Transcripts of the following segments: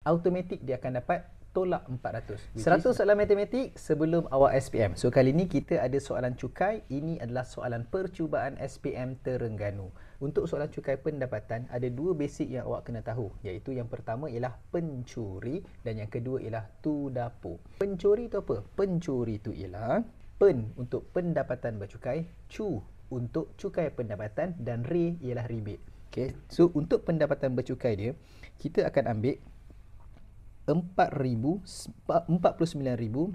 automatik dia akan dapat tolak 400. 100 soalan matematik sebelum awal SPM. So kali ni kita ada soalan cukai. Ini adalah soalan percubaan SPM Terengganu. Untuk soalan cukai pendapatan ada dua basic yang awak kena tahu, iaitu yang pertama ialah pencuri dan yang kedua ialah tu dapur. Pencuri itu apa? Pencuri itu ialah pen untuk pendapatan bercukai, cu untuk cukai pendapatan dan re ialah rebate. Okey. So untuk pendapatan bercukai dia, kita akan ambil 49,500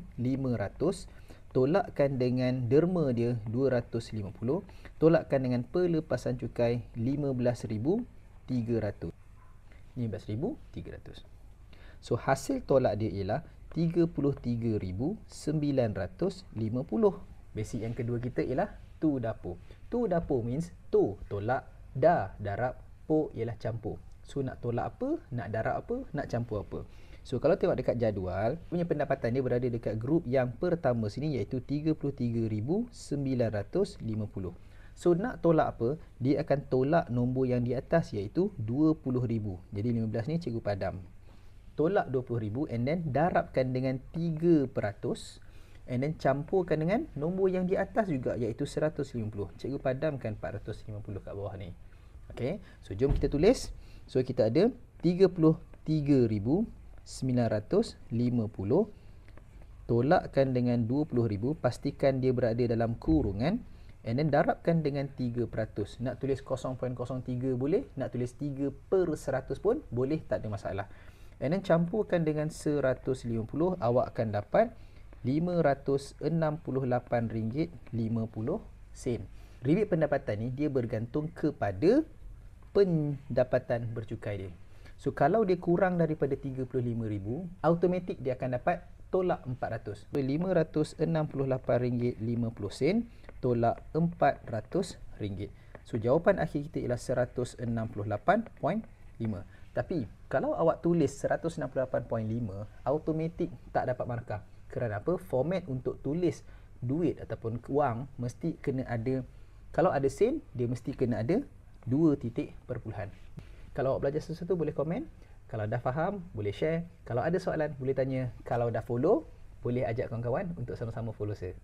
tolakkan dengan derma dia 250, tolakkan dengan pelepasan cukai 15,300. 15,300. So hasil tolak dia ialah 33,950. Basic yang kedua kita ialah tu dapur. Tu dapur means tu tolak, da darab, po ialah campur. So nak tolak apa, nak darab apa, nak campur apa. So kalau tengok dekat jadual, punya pendapatan dia berada dekat grup yang pertama sini, iaitu 33,950. So nak tolak apa, dia akan tolak nombor yang di atas, iaitu 20,000. Jadi 15 ni cikgu padam. Tolak 20,000 and then darabkan dengan 3%, and then campurkan dengan nombor yang di atas juga, iaitu 150. Cikgu padamkan 450 kat bawah ni. Okey, so jom kita tulis. So kita ada 33,950 tolakkan dengan 20,000, pastikan dia berada dalam kurungan, and then darabkan dengan 3%. Nak tulis 0.03 boleh, nak tulis 3/100 pun boleh, tak ada masalah. And then campurkan dengan 150, awak akan dapat RM568.50. Rebate pendapatan ni dia bergantung kepada pendapatan bercukai dia. So kalau dia kurang daripada 35,000, automatik dia akan dapat tolak 400. So RM568.50 tolak RM400. So jawapan akhir kita ialah 168.5. Tapi kalau awak tulis 168.5, automatik tak dapat markah. Kerana apa? Format untuk tulis duit ataupun wang mesti kena ada, kalau ada sen, dia mesti kena ada 2 titik perpuluhan. Kalau awak belajar sesuatu boleh komen. Kalau dah faham boleh share. Kalau ada soalan boleh tanya. Kalau dah follow boleh ajak kawan-kawan untuk sama-sama follow saya.